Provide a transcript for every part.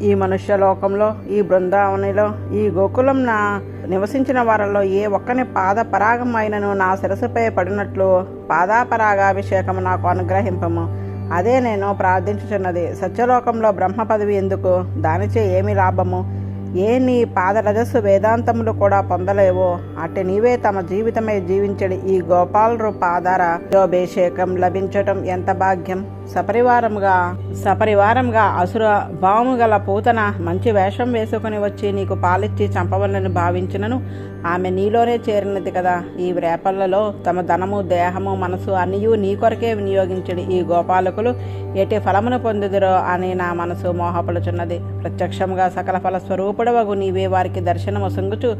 ఈ మనుష్య లోకంలో, ఈ బృందావనిలో, ఈ గోకులంన నివసించిన వారిలో ఏ ఒక్కని పాద పరాగం అయినను నా శిరస్సుపై పడినట్లు పాదాపరాగాభిషేకము నాకు అనుగ్రహింపము. అదే నేను ప్రార్థించుచున్నది. సత్యలోకంలో బ్రహ్మ పదవి ఎందుకు? దానిచే ఏమి లాభము? ఏ నీ పాదరజస్సు వేదాంతములు కూడా పొందలేవో అట్టి నీవే తమ జీవితమై జీవించడి ఈ గోపాలరు పాదారాభిషేకం లభించటం ఎంత భాగ్యం. సపరివారముగా అసుర భావము గల పూతన మంచి వేషం వేసుకుని వచ్చి నీకు పాలిచ్చి చంపవలని భావించినను ఆమె నీలోనే చేరినది కదా. ఈ రేపళ్లలో తమ ధనము, దేహము, మనసు అన్నయూ నీ కొరకే వినియోగించడి ఈ గోపాలకులు ఎట్టి ఫలమును పొందుదురో అని నా మనసు మోహపడుచున్నది. ప్రత్యక్షముగా సకల ఫల స్వరూపుడవగు నీవే వారికి దర్శనము సంగుచు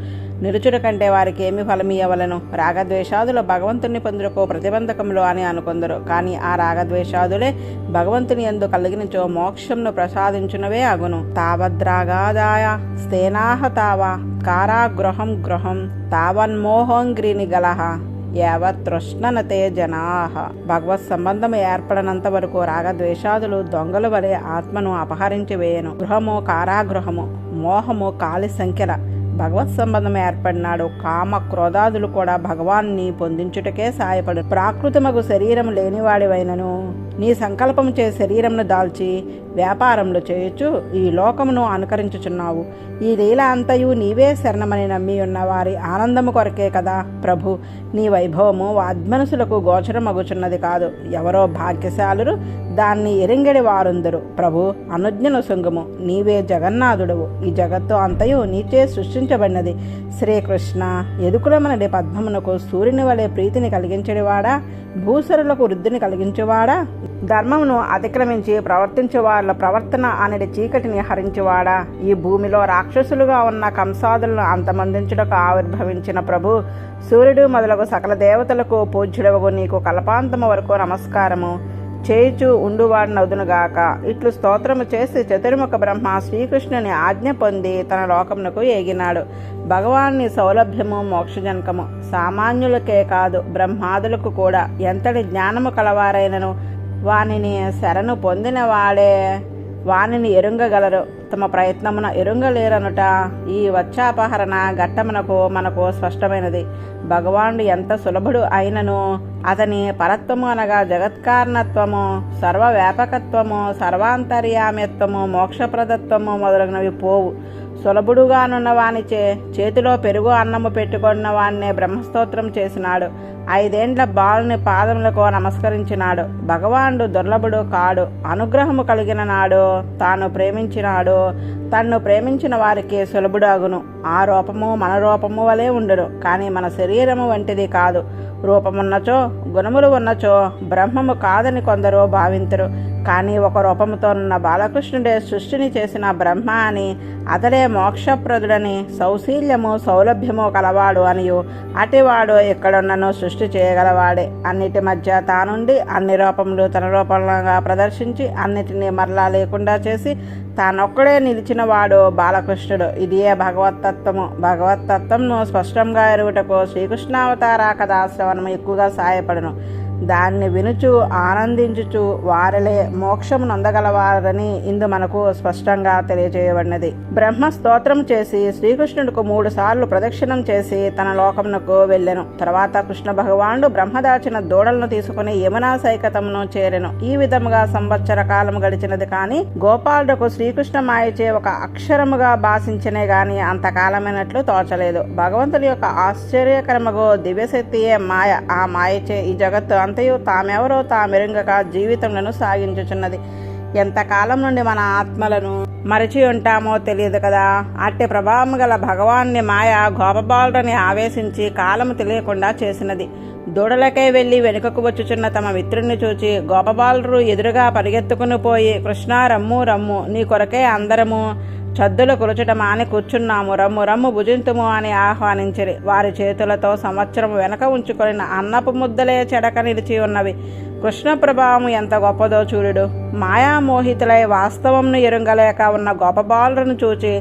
నిరుచుట కంటే వారికి ఏమి ఫలమియ్యవలను? రాగద్వేషాదులు భగవంతుని పొందుటకు ప్రతిబంధకములు అని అనుకొందరు. కానీ ఆ రాగద్వేషాదులే భగవంతుని యందు కలిగినచో మోక్షంను ప్రసాదించునవే అగును. తావద్రాగాదాయ స్థేనాహ తావా కారాగృహం గృహం తావన్మోహంగ్రిని గలహ యావతృష్ణనతే జనాహ. భగవత్ సంబంధము ఏర్పడనంత వరకు రాగద్వేషాదులు దొంగల వలె ఆత్మను అపహరించి వేయను. గృహము కారాగృహము, మోహము కాలి సంఖ్యల. భగవత్ సంబంధం ఏర్పడినాడు కామ క్రోధాదులు కూడా భగవాన్ని పొందించుటకే సాయపడు. ప్రాకృతమగు శరీరం లేనివాడివైనను నీ సంకల్పము చే శరీరమును దాల్చి వ్యాపారములు చేయొచ్చు ఈ లోకమును అనుకరించుచున్నావు. ఈ లీల అంతయు నీవే శరణమని నమ్మి ఉన్న వారి ఆనందము కొరకే కదా ప్రభు. నీ వైభవము వాద్మనసులకు గోచరమగుచున్నది కాదు. ఎవరో భాగ్యశాలురు దాన్ని ఎరింగడి వారుందరు. ప్రభు అనుజ్ఞను సొంగము. నీవే జగన్నాథుడవు. ఈ జగత్తు అంతయు నీచే సృష్టించబడినది. శ్రీకృష్ణ ఎదుకులమనడి పద్మమునకు సూర్యుని వలె ప్రీతిని కలిగించడివాడా, భూసరులకు వృద్ధిని కలిగించేవాడా, ధర్మమును అతిక్రమించి ప్రవర్తించే వాళ్ళ ప్రవర్తన అనేది చీకటిని హరించేవాడా, ఈ భూమిలో రాక్షసులుగా ఉన్న కంసాదులను అంతమందించుటకు ఆవిర్భవించిన ప్రభు, సూర్యుడు మొదలగు సకల దేవతలకు పూజ్యుడవగు నీకు కల్పాంతము వరకు నమస్కారము చేయుచు ఉండువాడినవుదునుగాక. ఇట్లు స్తోత్రము చేసి చతుర్ముఖ బ్రహ్మ శ్రీకృష్ణుని ఆజ్ఞ పొంది తన లోకమునకు ఏగినాడు. భగవాన్ని సౌలభ్యము మోక్షజనకము. సామాన్యులకే కాదు బ్రహ్మాదులకు కూడా ఎంతటి జ్ఞానము కలవారైనను వానిని శరణు పొందిన వాడే వానిని ఎరుంగగలరు. తమ ప్రయత్నమున ఎరుంగలేరనుట ఈ వచ్చాపహరణ ఘట్టమునకు మనకు స్పష్టమైనది. భగవానుడు ఎంత సులభుడు అయినను అతని పరత్వము అనగా జగత్కారణత్వము, సర్వవ్యాపకత్వము, సర్వాంతర్యామిత్వము, మోక్షప్రదత్వము మొదలగునవి పోవు. సులభుడుగానున్న వానిచే చేతిలో పెరుగు అన్నము పెట్టుకున్న వాన్నే బ్రహ్మస్తోత్రం చేసినాడు. 5 ఏండ్ల బాలుని పాదములకు నమస్కరించినాడు. భగవానుడు దుర్లభుడు కాడు. అనుగ్రహము కలిగిన నాడు తాను ప్రేమించినాడు. తన్ను ప్రేమించిన వారికి సులభుడు అగును. ఆ రూపము మన రూపము వలె ఉండును. కానీ మన శరీరము వంటిది కాదు. రూపమున్నచో గుణములు ఉన్నచో బ్రహ్మము కాదని కొందరు భావింతురు. కానీ ఒక రూపముతోనున్న బాలకృష్ణుడే సృష్టిని చేసిన బ్రహ్మ అని, అతడే మోక్షప్రదుడని, సౌశీల్యము సౌలభ్యము కలవాడు అనియు, అటివాడు ఎక్కడున్నను సృష్టి చేయగలవాడే. అన్నిటి మధ్య తానుండి అన్ని రూపములు తన రూపంగా ప్రదర్శించి అన్నిటినీ మరలా లేకుండా చేసి తానొక్కడే నిలిచిన వాడు బాలకృష్ణుడు. ఇదియే భగవత్తత్వము. భగవత్తత్వంను స్పష్టంగా ఎరుగుటకు శ్రీకృష్ణావతార కథాశ్రవణము ఎక్కువగా సహాయపడును. దాన్ని వినుచు ఆనందించుచు వారిలే మోక్షము నొందగలవారని ఇందు మనకు స్పష్టంగా తెలియజేయబడినది. బ్రహ్మ స్తోత్రం చేసి శ్రీకృష్ణుడికి 3 సార్లు ప్రదక్షిణం చేసి తన లోకమునకు వెళ్ళెను. తర్వాత కృష్ణ భగవానుడు బ్రహ్మదాచిన దూడలను తీసుకుని యమునా సైకతమును చేరెను. ఈ విధముగా సంవత్సర కాలము గడిచినది. కానీ గోపాలుడుకు శ్రీకృష్ణ మాయచే ఒక అక్షరముగా భాషించనే గాని అంతకాలమైనట్లు తోచలేదు. భగవంతుడి యొక్క ఆశ్చర్యకరముగు దివ్యశక్తియే మాయ. ఆ మాయచే ఈ జగత్తు అంతయు తామెవరో తామెరుంగక జీవితములను సాగించుచున్నది. ఎంతకాలం నుండి మన ఆత్మలను మరచి ఉంటామో తెలియదు కదా. అట్టి ప్రభావం గల భగవాన్ని మాయ గోపబాలుని ఆవేశించి కాలము తెలియకుండా చేసినది. దూడలకై వెళ్లి వెనుకకు వచ్చుచున్న తమ మిత్రుణ్ణి చూచి గోపబాలురు ఎదురుగా పరిగెత్తుకుని పోయి, కృష్ణ రమ్ము రమ్ము, నీ కొరకే అందరము చద్దులు కురచుట మాని కూర్చున్నాము, రమ్ము రమ్ము భుజింతుము అని ఆహ్వానించిరి. వారి చేతులతో సంవత్సరం వెనక ఉంచుకొని అన్నపు ముద్దలే చెడక నిలిచి ఉన్నవి. కృష్ణ ప్రభావం ఎంత గొప్పదో చూడు. మాయామోహితులై వాస్తవంను ఎరుంగలేక ఉన్న గోపబాలులను చూచి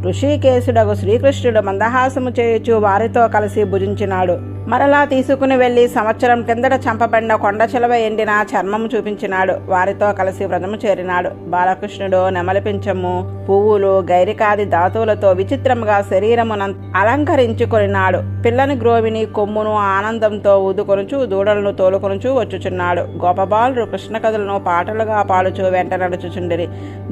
ఋషికేశుడగు శ్రీకృష్ణుడు మందహాసము చేయుచు వారితో కలిసి భుజించినాడు. మరలా తీసుకుని వెళ్లి సంవత్సరం కిందట చంపబడిన కొండ చిలవ ఎండిన చర్మము చూపించినాడు. వారితో కలిసి వ్రతము చేరినాడు. బాలకృష్ణుడు నెమలి పింఛము, పువ్వులు, గైరికాది ధాతువులతో విచిత్రముగా శరీరమున అలంకరించుకొనినాడు. పిల్లని గ్రోవిని కొమ్మును ఆనందంతో ఊదుకొనుచు దూడలను తోలుకొనుచు వచ్చుచున్నాడు. గోపబాలురు కృష్ణ కథలను పాటలుగా పాడుచు వెంట నడుచుచుండిరి.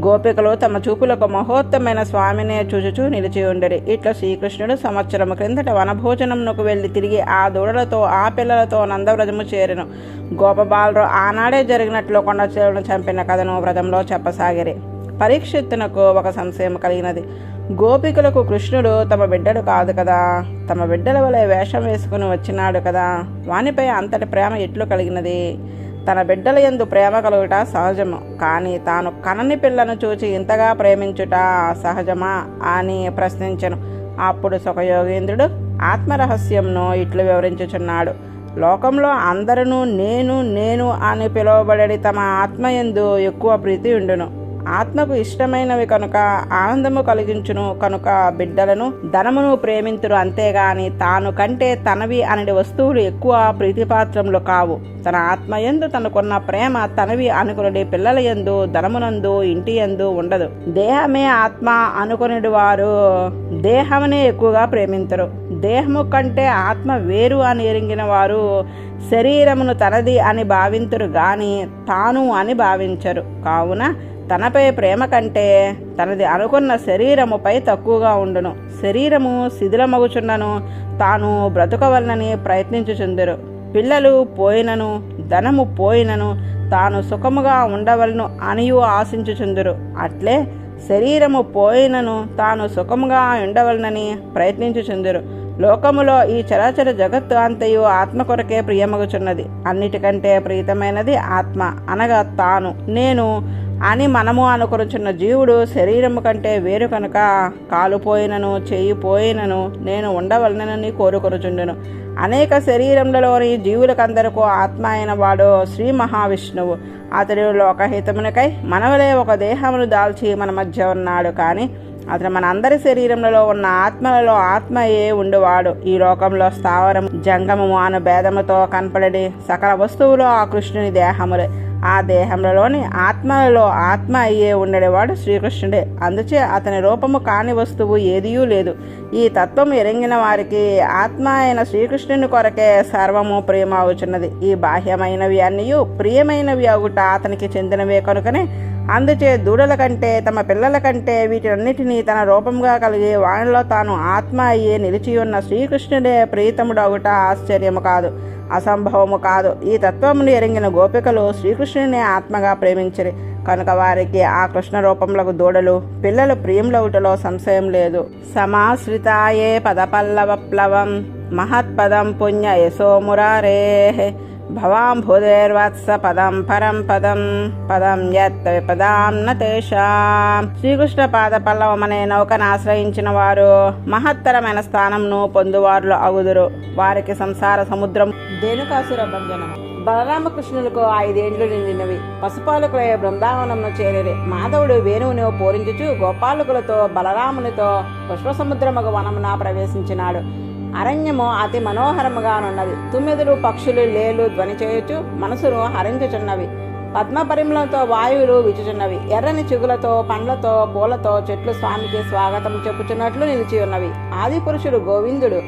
గోపికలు తమ చూపులకు మహోత్తమైన స్వామినే చూచుచూ నిలిచి ఉండిరి. ఇట్లా శ్రీకృష్ణుడు సంవత్సరము క్రిందట వనభోజనమునకు వెళ్లి తిరిగి ఆ దూడలతో ఆ పిల్లలతో నందవ్రజము చేరెను. గోపబాలురు ఆనాడే జరిగినట్లు కొండ చిలువను చంపిన కథను వ్రతంలో చెప్పసాగిరి. పరీక్షిత్తునకు ఒక సంశయం కలిగినది. గోపికలకు కృష్ణుడు తమ బిడ్డడు కాదు కదా, తమ బిడ్డల వలె వేషం వేసుకుని వచ్చినాడు కదా, వానిపై అంతటి ప్రేమ ఎట్లు కలిగినది? తన బిడ్డల యందు ప్రేమ కలుగుట సహజము, కానీ తాను కనని పిల్లను చూచి ఇంతగా ప్రేమించుట సహజమా అని ప్రశ్నించెను. అప్పుడు సుఖయోగేంద్రుడు ఆత్మరహస్యంను ఇట్లు వివరించుచున్నాడు. లోకంలో అందరూ నేను నేను అని పిలువబడి తమ ఆత్మయందు ఎక్కువ ప్రీతి ఉండును. ఆత్మకు ఇష్టమైనవి కనుక ఆనందము కలిగించును కనుక బిడ్డలను ధనమును ప్రేమింతురు. అంతేగాని తాను కంటే తనవి అనడి వస్తువులు ఎక్కువ ప్రీతిపాత్రములు కావు. తన ఆత్మయందు తనకున్న ప్రేమ తనవి అనుకునుడి పిల్లల యందు, ధనమునందు, ఇంటి యందు ఉండదు. దేహమే ఆత్మ అనుకునేడు వారు దేహమునే ఎక్కువగా ప్రేమించరు. దేహము కంటే ఆత్మ వేరు అని ఎరింగిన వారు శరీరమును తనది అని భావింతురు గాని తాను అని భావించరు. కావున తనపై ప్రేమ కంటే తనది అనుకున్న శరీరముపై తక్కువగా ఉండును. శరీరము శిథిలమగుచున్నను తాను బ్రతుకవలనని ప్రయత్నించుచుందరు. పిల్లలు పోయినను ధనము పోయినను తాను సుఖముగా ఉండవలను అనియు ఆశించుచుందరు. అట్లే శరీరము పోయినను తాను సుఖముగా ఉండవలనని ప్రయత్నించుచుందరు. లోకములో ఈ చరాచర జగత్తు అంతయు ఆత్మ కొరకే ప్రియమగుచున్నది. అన్నిటికంటే ప్రీతమైనది ఆత్మ అనగా తాను నేను అని మనము అనుకొనుచున్న జీవుడు శరీరము కంటే వేరు కనుక కాలుపోయినను చేయిపోయినను నేను ఉండవలనని కోరుకొనుచుండును. అనేక శరీరములలోని జీవులకందరకు ఆత్మ అయిన వాడు శ్రీ మహావిష్ణువు. అతడు లోకహితమునికై మనవలే ఒక దేహమును దాల్చి మన మధ్య ఉన్నాడు. కానీ అతను మన అందరి శరీరములలో ఉన్న ఆత్మలలో ఆత్మయే ఉండువాడు. ఈ లోకంలో స్థావరము జంగమము అను భేదముతో కనపడడి సకల వస్తువులు ఆ కృష్ణుని దేహములే. ఆ దేహంలోని ఆత్మలలో ఆత్మ అయ్యే ఉండేవాడు శ్రీకృష్ణుడే. అందుచే అతని రూపము కాని వస్తువు ఏదియూ లేదు. ఈ తత్వం ఎరింగిన వారికి ఆత్మ అయిన శ్రీకృష్ణుని కొరకే సర్వము ప్రియమవుచున్నది. ఈ బాహ్యమైనవి అన్నీ ప్రియమైనవి అగుట అతనికి చెందినవే కనుకనే అందుచే దూడల కంటే తమ పిల్లల కంటే వీటినన్నిటినీ తన రూపంగా కలిగి వానిలో తాను ఆత్మ అయ్యే నిలిచి ఉన్న శ్రీకృష్ణుడే ప్రీతముడు అగుట ఆశ్చర్యము కాదు, అసంభవము కాదు. ఈ తత్వమును ఎరింగిన గోపికలు శ్రీకృష్ణుని ఆత్మగా ప్రేమించరు కనుక వారికి ఆ కృష్ణ రూపంలో దూడలు పిల్లలు ప్రియంలవుటలో సంశయం లేదు. సమాశ్రితాయే పదపల్లవప్లవం మహత్పదం పుణ్య యశో మురారే భవాంభుదేర్వత్స పదం పరం పదం పదం యత్ విపదాం న తేషాం. శ్రీకృష్ణ పాద పల్లవమనే నౌకను ఆశ్రయించిన వారు మహత్తరమైన స్థానంను పొందువారులు అగుదురు. వారికి సంసార సముద్రం ధేనుకాసుర భంజనము. బలరామకృష్ణులకు 5 ఏండ్లు నిండినవి. పశుపాలకులే బృందావనంను చేరిరి. మాధవుడు వేణువును పూరించుచు గోపాలకులతో బలరామునితో పుష్పసముద్రముగు వనమున ప్రవేశించినాడు. అరణ్యము అతి మనోహరముగానున్నది. తుమ్మెదులు పక్షులు లేలు ధ్వని చేయొచ్చు మనసును హరించుచున్నవి. పద్మ పరిమళంతో వాయువులు విచుచున్నవి. ఎర్రని చిగులతో పండ్లతో పూలతో చెట్లు స్వామికి స్వాగతం చెప్పుచున్నట్లు నిలిచి ఉన్నవి. ఆది పురుషుడు గోవిందుడు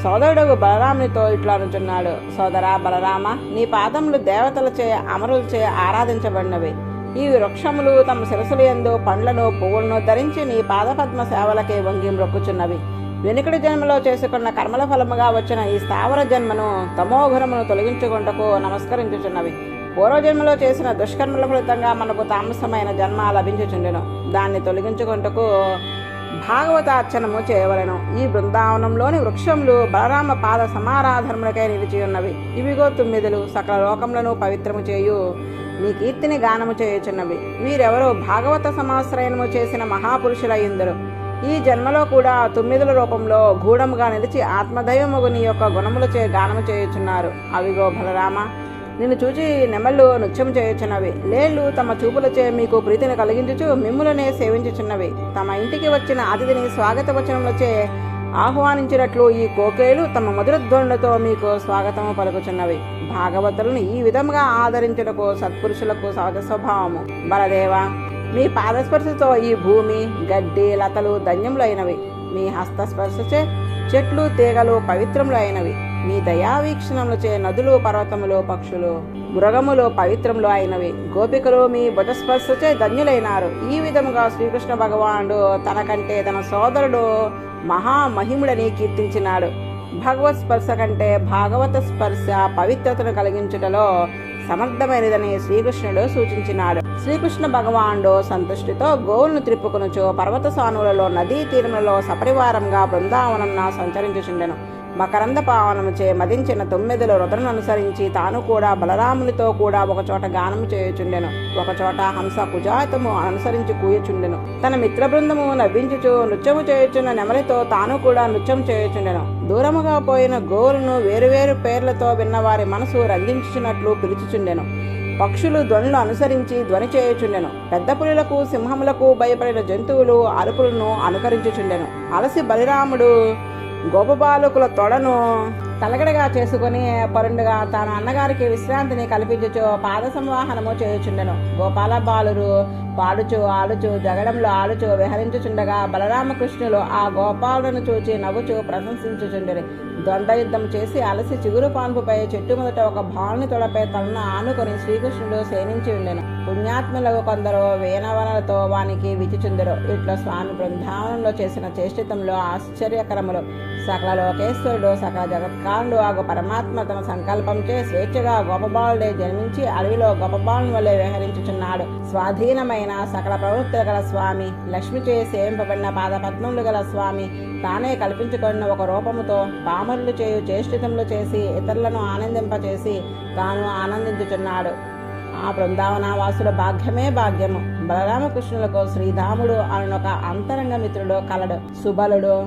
సోదరుడు బలరామునితో ఇట్లా అనుచున్నాడు. సోదరా బలరామ, నీ పాదములు దేవతలచే అమరులచే ఆరాధించబడినవి. ఈ వృక్షములు తమ శిరసుల యందు పండ్లను పువ్వులను ధరించి నీ పాదపద్మ సేవలకే వంగి మ్రొక్కుచున్నవి. వెనుకటి జన్మలో చేసుకున్న కర్మల ఫలముగా వచ్చిన ఈ స్థావర జన్మను తమోఘరమును తొలగించుకుంటకు నమస్కరించుచున్నవి. పూర్వజన్మలో చేసిన దుష్కర్మల ఫలితంగా మనకు తామసమైన జన్మ లభించుచుండెను. దాన్ని తొలగించుకుంటకు భాగవతార్చనము చేయవలెను. ఈ బృందావనంలోని వృక్షములు బలరామ పాద సమారాధనములకై నిలిచి ఉన్నవి. ఇవిగో తుమ్మిదలు సకల లోకములను పవిత్రము చేయు నీ కీర్తిని గానము చేయుచున్నవి. వీరెవరో భాగవత సమాశ్రయనము చేసిన మహాపురుషులయ్యుందరు. ఈ జన్మలో కూడా తుమ్మిదుల రూపంలో గూఢముగా నిలిచి ఆత్మదైవముగు నీ యొక్క గుణములచే గానము చేయుచున్నారు. అవిగో బలరామ, నిన్ను చూచి నెమళ్ళు నృత్యం చేయుచున్నవి. లేళ్ళు తమ చూపులచే మీకు ప్రీతిని కలిగించుచు మిమ్ములనే సేవించుచున్నవి. తమ ఇంటికి వచ్చిన అతిథిని స్వాగత వచనములచే ఆహ్వానించినట్లు ఈ కోకిలలు తమ మధుర ధ్వనులతో మీకు స్వాగతము పలుకుచున్నవి. భాగవతులను ఈ విధంగా ఆదరించుటకు సత్పురుషులకు సహజ స్వభావము. బలదేవ, మీ పాదస్పర్శతో ఈ భూమి, గడ్డి, లతలు ధన్యములు అయినవి. మీ హస్తస్పర్శచే చెట్లు, తీగలు పవిత్రములు అయినవి. మీ దయావీక్షణములచే నదులు, పర్వతములు, పక్షులు, మృగములు పవిత్రములు అయినవి. గోపికలు మీ భుజస్పర్శచే ధన్యులైనారు. ఈ విధముగా శ్రీకృష్ణ భగవానుడు తనకంటే తన సోదరుడు మహామహిముడని కీర్తించినాడు. భగవత్ స్పర్శ కంటే భాగవత స్పర్శ పవిత్రతను కలిగించుటలో సమర్థమైనదని శ్రీకృష్ణుడు సూచించినాడు. శ్రీకృష్ణ భగవానుడు సంతుష్టితో గోవులను త్రిప్పుకొనుచు పర్వత సానువులలో, నదీ తీరములలో సపరివారంగా బృందావనం సంచరించుచుండెను. మకరంద పావనముచే మదించిన 9 రుద్రను అనుసరించి తాను కూడా బలరామునితో కూడా ఒకచోట గానము చేయుచుండెను. ఒకచోట హంస కుజాతము అనుసరించి కూయుచుండెను. తన మిత్ర బృందము నవ్వించుచు నృత్యము చేయుచున్న నెమలితో తాను కూడా నృత్యం చేయుచుండెను. దూరముగా పోయిన గోవులను వేరువేరు పేర్లతో విన్నవారి మనసు రంజించుచున్నట్లు పిలుచుచుండెను. పక్షులు ధ్వనులు అనుసరించి ధ్వని చేయుచుండెను. పెద్ద పులులకు, సింహములకు భయపడిన జంతువులు అరుపులను అనుకరించుచుండెను. అలసి బలిరాముడు గోపబాలకుల తొడను తలగడగా చేసుకుని పరుండుగా తాను అన్నగారికి విశ్రాంతిని కల్పించుచు పాద సంవాహనము చేయుచుండెను. గోపాల బాలురు పాడుచు ఆడుచు జగడంలో ఆడుచు విహరించుచుండగా బలరామకృష్ణులు ఆ గోపాలను చూచి నవ్వుచు ప్రశంసించుచుండెను. ద్వంద్వ యుద్ధం చేసి అలసి చిగురు పాన్పుపై చెట్టు మొదట ఒక బాలుని తొడపై తలను ఆనుకొని శ్రీకృష్ణుడు సేనించి ఉండెను. పుణ్యాత్ములకు కొందరు వేనవనలతో వానికి విచిచుందరు. ఇట్లా స్వామి బృందావనంలో చేసిన చేష్టితంలో ఆశ్చర్యకరములు. సకల లోకేశ్వరుడు, సకల జగత్కారుడు ఆగు పరమాత్మ తన సంకల్పంచే స్వేచ్ఛగా గోపబాలుడే జన్మించి అడవిలో గోపబాలుని వల్లే వ్యవహరించుచున్నాడు. స్వాధీనమైన సకల ప్రవృత్తులు గల స్వామి, లక్ష్మిచే సేవింపబడిన పాదపద్మములు గల స్వామి, తానే కల్పించుకున్న ఒక రూపముతో పామరులు చేయు చేష్టితములు చేసి ఇతరులను ఆనందింపచేసి తాను ఆనందించుచున్నాడు. ఆ బృందావనవాసుల భాగ్యమే భాగ్యము. బలరామకృష్ణులకు శ్రీధాముడు అనొక అంతరంగ మిత్రుడు కలడు. సుబలుడు,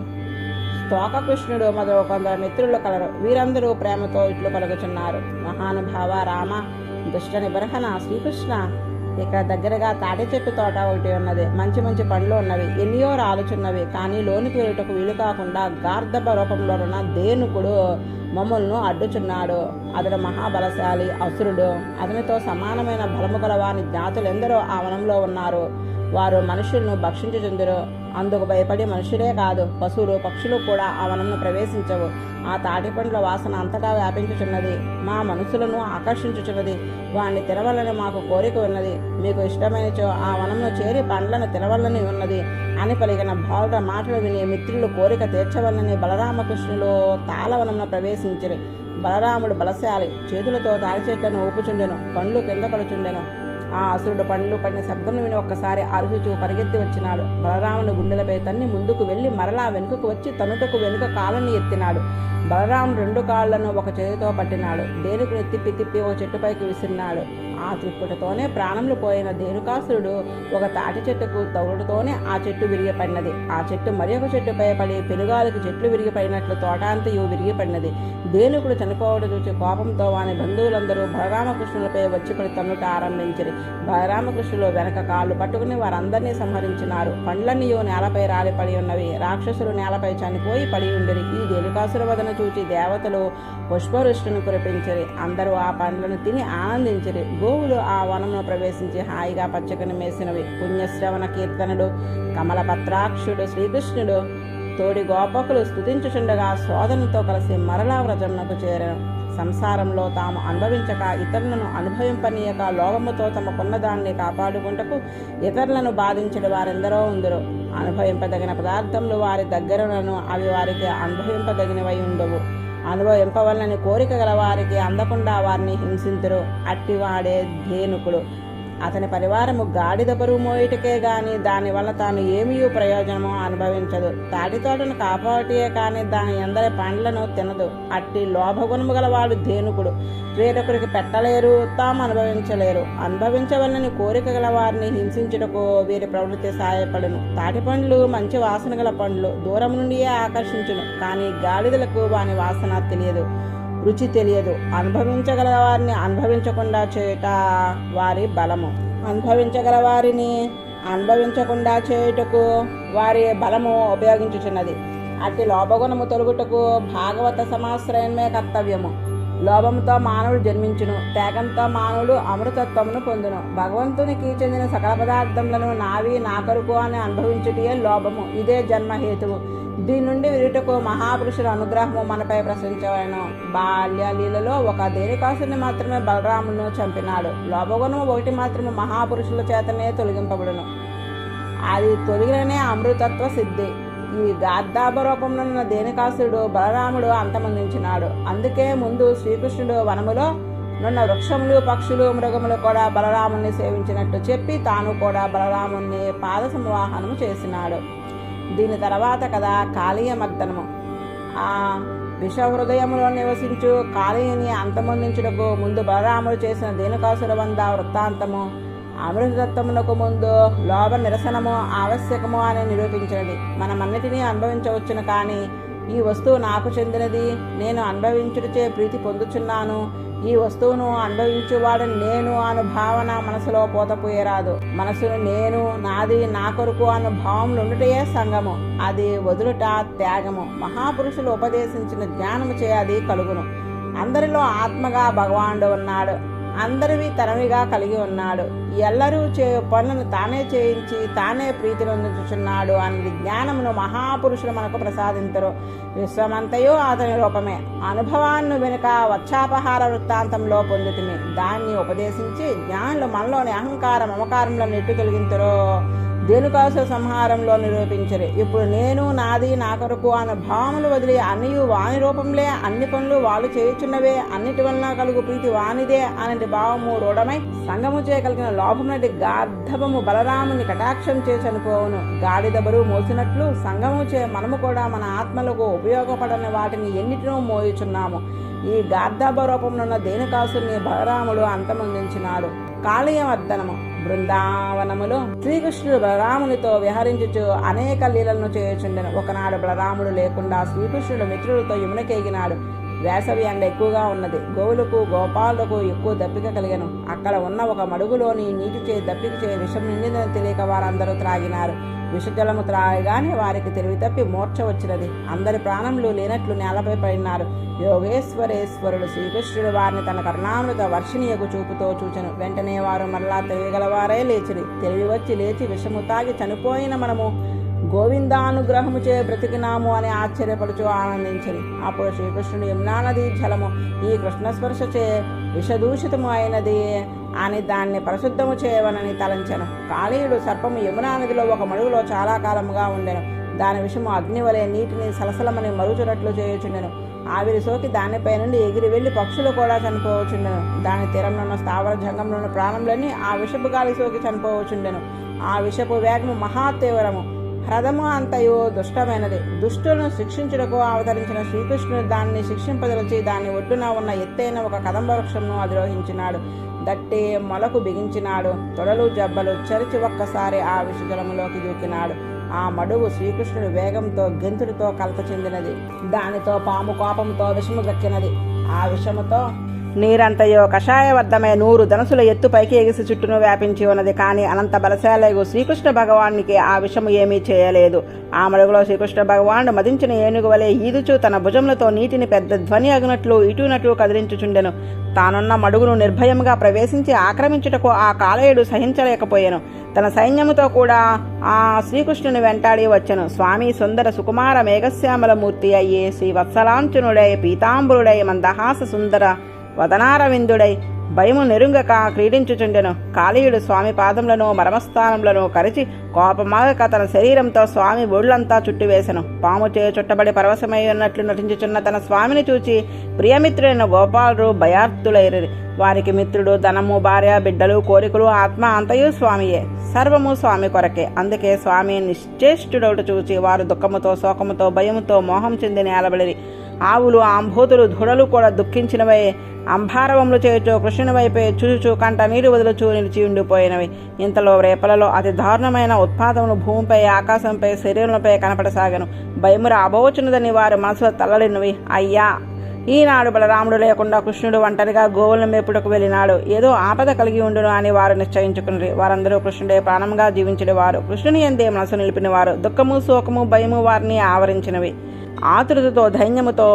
స్తోకకృష్ణుడు మొదలు కొందరు మిత్రులు కలరు. వీరందరూ ప్రేమతో ఇట్లు పలుకుచున్నారు. మహానుభావ రామ, దుష్ట నిబర్హణ శ్రీకృష్ణ, ఇక్కడ దగ్గరగా తాటి చెట్టు తోట ఒకటి ఉన్నది. మంచి మంచి పండ్లు ఉన్నవి. ఎన్నో రాలుచున్నవి. కానీ లోనికి వెళ్ళటకు వీలు కాకుండా గార్ధబ రూపంలో ఉన్న ధేనుకుడు మమ్మల్ని అడ్డుచున్నాడు. అతడు మహాబలశాలి అసురుడు. అతనితో సమానమైన బలము గల వాని జ్ఞాతులు ఎందరో ఆ వనంలో ఉన్నారు. వారు మనుషులను భక్షించుచుందురు. అందుకు భయపడి మనుషులే కాదు, పశువులు, పక్షులు కూడా ఆ వనంను ప్రవేశించవు. ఆ తాటి పండ్ల వాసన అంతటా వ్యాపించుచున్నది. మా మనసులను ఆకర్షించుచున్నది. వాణ్ణి తినవలని మాకు కోరిక ఉన్నది. మీకు ఇష్టమైనచో ఆ వనంలో చేరి పండ్లను తినవలని ఉన్నది అని పలికిన బాలుర మాటలు విని మిత్రులు కోరిక తీర్చవలని బలరామకృష్ణులు తాళవనంలో ప్రవేశించిరి. బలరాముడు బలశాలి. చేతులతో తాటి చెట్లను ఊపుచుండెను. పండ్లు కింద పడుచుండెను. ఆ అసురుడు పండ్లు పడిన శబ్దం విని ఒక్కసారి అరుచుచూ పరిగెత్తి వచ్చినాడు. బలరాముని గుండెలపై తన్ని ముందుకు వెళ్ళి మరలా వెనుకకు వచ్చి తనుటకు వెనుక కాళ్ళని ఎత్తినాడు. బలరాముడు 2 కాళ్లను ఒక చేతితో పట్టినాడు. ధేనుకుని తిప్పి ఒక చెట్టుపైకి విసిరినాడు. ఆ త్రిప్పుటతోనే ప్రాణములు పోయిన ధేనుకాసురుడు ఒక తాటి చెట్టుకు తగులుతోనే ఆ చెట్టు విరిగిపడినది. ఆ చెట్టు మరి ఒక చెట్టుపై పడి పెనుగాలికి చెట్లు విరిగిపడినట్లు తోటాంతయు విరిగిపడినది. ధేనుకుడు చనిపోవడం చూసి కోపంతో వాని బంధువులందరూ బలరామకృష్ణులపై వచ్చిపడి తన్నుట ఆరంభించిరి. బలరామకృష్ణులు వెనక కాళ్ళు పట్టుకుని వారందరినీ సంహరించినారు. పండ్లన్నీ నేలపై రాలిపడి ఉన్నవి. రాక్షసులు నేలపై చనిపోయి పడి ఉండిరి. ఈ ధేనుకాసుర వదన చూచి దేవతలు పుష్పవృష్టిని కురిపించిరి. అందరూ ఆ పండ్లను తిని ఆనందించిరి. గోవులు ఆ వనంలో ప్రవేశించి హాయిగా పచ్చకని మేసినవి. పుణ్యశ్రవణ కీర్తనుడు, కమలపత్రాక్షుడు శ్రీకృష్ణుడు తోడి గోపకులు స్తుతించుచుండగా సోదరునితో కలిసి మరలా వ్రజమునకు చేరాను. సంసారంలో తాము అనుభవించక ఇతరులను అనుభవింపనీయక లోభముతో తమకున్న దాన్ని కాపాడుకుంటకు ఇతరులను బాధించడు వారెందరో ఉందరు. అనుభవింపదగిన పదార్థములు వారి దగ్గరలను అవి వారికి అనుభవింపదగినవై ఉండవు. అనుభవింపవలని కోరిక గల వారికి అందకుండా వారిని హింసింతురు. అట్టివాడే ధేనుకుడు. అతని పరివారము గాడిద బరువు మోయిటకే గాని దానివల్ల తాను ఏమీ ప్రయోజనమో అనుభవించదు. తాటి తోటను కాపాటియే కానీ దాని ఎందరి పండ్లను తినదు. అట్టి లోభగుణము గలవాడు ధేనుకుడు. వేరొకరికి పెట్టలేరు, తాము అనుభవించలేరు. అనుభవించవలని కోరిక గల వారిని హింసించుటకు వీరి ప్రవృత్తి సహాయపడును. తాటి పండ్లు మంచి వాసన గల పండ్లు, దూరం నుండియే ఆకర్షించును. కానీ గాడిదలకు వాని వాసన తెలియదు, రుచి తెలియదు. అనుభవించగల వారిని అనుభవించకుండా చేయుట వారి బలము. అనుభవించగల వారిని అనుభవించకుండా చేయుటకు వారి బలము ఉపయోగించుచున్నది. అట్టి లోభగుణము తొలుగుటకు భాగవత సమాశ్రయమే కర్తవ్యము. లోభంతో మానవుడు జన్మించును, త్యాగంతో మానవుడు అమృతత్వమును పొందును. భగవంతునికి చెందిన సకల పదార్థములను నావి నా కొరకు అని అనుభవించుటే లోభము. ఇదే జన్మహేతువు. దీని నుండి విరుటకు మహాపురుషుల అనుగ్రహము మనపై ప్రశంసవలను. బాల్యలీలలో ఒక దేనికాసుని మాత్రమే బలరామును చంపినాడు. లోభగుణము ఒకటి మాత్రమే మహాపురుషుల చేతనే తొలగింపబడును. అది తొలగిననే అమృతత్వ సిద్ధి. ఈ గార్ధాభ రూపంలో ఉన్న దేనికాసుడు బలరాముడు అంతమొందించినాడు. అందుకే ముందు శ్రీకృష్ణుడు వనములో నున్న వృక్షములు, పక్షులు, మృగములు కూడా బలరాముని సేవించినట్టు చెప్పి తాను కూడా బలరాముని పాద సంవాహనము చేసినాడు. దీని తర్వాత కదా కాళీయమర్దనము. ఆ విషహృదయములో నివసించు కాళీని అంతమొందించుటకు ముందు బలరాముడు చేసిన దేనుకాసుర వంద వృత్తాంతము అమృతత్వమునకు ముందు లోభ నిరసనము ఆవశ్యకము అని నిరూపించినది. మనమన్నిటినీ అనుభవించవచ్చును, కానీ ఈ వస్తువు నాకు చెందినది, నేను అనుభవించుటచే ప్రీతి పొందుచున్నాను, ఈ వస్తువును అనుభవించువాడు నేను అను భావన మనసులో పోతపోయేరాదు. మనసును నేను, నాది, నా కొరకు అను భావములు ఉండుటయే సంగము. అది వదులుట త్యాగము. మహాపురుషులు ఉపదేశించిన జ్ఞానము చే అది కలుగును. అందరిలో ఆత్మగా భగవానుడు ఉన్నాడు. అందరివి తనవిగా కలిగి ఉన్నాడు. ఎల్లరూ చేయు పనులను తానే చేయించి తానే ప్రీతి నొందుచున్నాడు అనే జ్ఞానమును మహాపురుషులు మనకు ప్రసాదించరు. విశ్వమంతయు అతని రూపమే. అనుభవాన్ని వెనుక వచ్చాపహార వృత్తాంతంలో పొందుతుంది. దాన్ని ఉపదేశించి జ్ఞానులు మనలోని అహంకార మమకారంలో నెట్టు కలిగించరో దేనుకాసుర సంహారంలో నిరూపించరు. ఇప్పుడు నేను, నాది, నా కొరకు అన్న భావములు వదిలి అన్నీ వాని రూపంలే, అన్ని పనులు వాళ్ళు చేయుచున్నవే, అన్నిటి వలన కలుగు ప్రీతి వానిదే అనే భావము రూఢమై సంగము చేయగలిగిన లోభమునటి గార్ధబము బలరాముని కటాక్షం చేసి అనుకోవును. గాడిద బరువు మోసినట్లు సంగము చే మనము కూడా మన ఆత్మలకు ఉపయోగపడని వాటిని ఎన్నిటినో మోయుచున్నాము. ఈ గార్ధబ రూపంలో దేనుకాసుని బలరాముడు అంతమొందించినాడు. కాళీయమర్దనము. బృందావనములో శ్రీకృష్ణుడు బలరామునితో విహరించుచు అనేక లీలలను చేయుచుండెను. ఒకనాడు బలరాముడు లేకుండా శ్రీకృష్ణుడు మిత్రులతో యమునకేగినాడు. వేసవి ఎండ ఎక్కువగా ఉన్నది. గోవులకు, గోపాలకు ఎక్కువ దప్పిక కలిగను. అక్కడ ఉన్న ఒక మడుగులోని నీటిచే దప్పిక చే విషం నిండిందని తెలియక వారందరూ త్రాగినారు. విషజలము త్రాగగానే వారికి తెలివి తప్పి మూర్ఛ వచ్చినది. అందరి ప్రాణములు లేనట్లు నేలపై పడినారు. యోగేశ్వరేశ్వరుడు శ్రీకృష్ణుడు వారిని తన కరుణామృత వర్షిణియకు చూపుతో చూచెను. వెంటనే వారు మరలా తెలివిగలవారే లేచిరి. తెలివి వచ్చి లేచి విషము తాగి చనిపోయిన మనము గోవిందానుగ్రహము చే బ్రతికినాము అని ఆశ్చర్యపడుచు ఆనందించిరి. అప్పుడు శ్రీకృష్ణుడు యమునా నదీ జలము ఈ కృష్ణస్పర్శ చే విషదూషితము అయినది అని దాన్ని పరిశుద్ధము చేయవనని తలంచెను. కాళీయుడు సర్పము యమునా నదిలో ఒక మడుగులో చాలా కాలముగా ఉండెను. దాని విషము అగ్నివలే నీటిని సలసలమని మరుగుచున్నట్లు చేయుచుండెను. ఆవిరి సోకి దానిపై నుండి ఎగిరి వెళ్లి పక్షులు కూడా చనిపోవచ్చుండెను. దాని తీరంలో స్థావర జంగంలో ప్రాణములన్నీ ఆ విషపు గాలి సోకి చనిపోవచ్చుండెను. ఆ విషపు వేగము మహాతీవ్రము. హ్రదము అంతయు దుష్టమైనది. దుష్టులను శిక్షించుటకు అవతరించిన శ్రీకృష్ణుడు దాన్ని శిక్షింపదలిచి దాని ఒడ్డున ఉన్న ఎత్తైన ఒక కదంబ వృక్షంను అధిరోహించినాడు. దట్టి మొలకు బిగించినాడు. తొడలు జబ్బలు చరిచి ఒక్కసారి ఆ విషజలములోకి దూకినాడు. ఆ మడుగు శ్రీకృష్ణుడు వేగంతో గెంతుడితో కలత చెందినది. దానితో పాము కోపంతో విషము గక్కినది. ఆ విషముతో నీరంతయో కషాయవర్ధమై 100 ధనసుల ఎత్తు పైకి ఎగిసి చుట్టూను వ్యాపించి ఉన్నది. కానీ అనంత బలశాలగు శ్రీకృష్ణ భగవానికి ఆ విషము ఏమీ చేయలేదు. ఆ మడుగులో శ్రీకృష్ణ భగవానుడు మదించిన ఏనుగు వలె ఈదుచు తన భుజములతో నీటిని పెద్ద ధ్వని అగునట్లు ఇటునట్లు కదిలించుచుండెను. తానున్న మడుగును నిర్భయంగా ప్రవేశించి ఆక్రమించుటకు ఆ కాళయుడు సహించలేకపోయాను. తన సైన్యముతో కూడా ఆ శ్రీకృష్ణుని వెంటాడి వచ్చెను. స్వామి సుందర సుకుమార మేఘశ్యామల మూర్తి అయ్యే శ్రీ వత్సలాంచునుడై పీతాంబరుడై మందహాస సుందర వదనారవిందుడై భయము నెరుంగక క్రీడించుచుండెను. కాళీయుడు స్వామి పాదములను మర్మస్థానములను కరిచి కోపమాగక తన శరీరంతో స్వామి ఒళ్ళంతా చుట్టివేశను. పాము చే చుట్టబడి పరవశమై ఉన్నట్లు నటించుచున్న తన స్వామిని చూచి ప్రియమిత్రుడైన గోపాలుడు భయార్తులైరి. వారికి మిత్రుడు, ధనము, భార్య, బిడ్డలు, కోరికలు, ఆత్మ అంతయు స్వామియే. సర్వము స్వామి కొరకే. అందుకే స్వామి నిశ్చేష్టుడౌట చూచి వారు దుఃఖముతో, శోకముతో, భయముతో మోహం చెంది నేలబడిరి. ఆవులు, ఆంభూతులు, దృఢలు కూడా దుఃఖించినవై అంభారవములు చేయుచు కృష్ణుని వైపే చూచుచూ కంట నీరు వదులుచూ నిలిచి ఉండిపోయినవి. ఇంతలో రేపలలో అతి దారుణమైన ఉత్పాదములు భూమిపై, ఆకాశంపై, శరీరంపై కనపడసాగను. భయము రాబోచున్నదని వారి మనసులో తల్లడినవి. అయ్యా, ఈనాడు బలరాముడు లేకుండా కృష్ణుడు ఒంటరిగా గోవులను మేపుటకు వెళ్ళినాడు. ఏదో ఆపద కలిగి ఉండును అని వారు నిశ్చయించుకున్నారు. వారందరూ కృష్ణుడే ప్రాణంగా జీవించేవారు. కృష్ణుని యందే మనసు నిలిపినవారు. దుఃఖము, శోకము, భయము వారిని ఆవరించినవి. ఆతురతతో ధైన్యముతో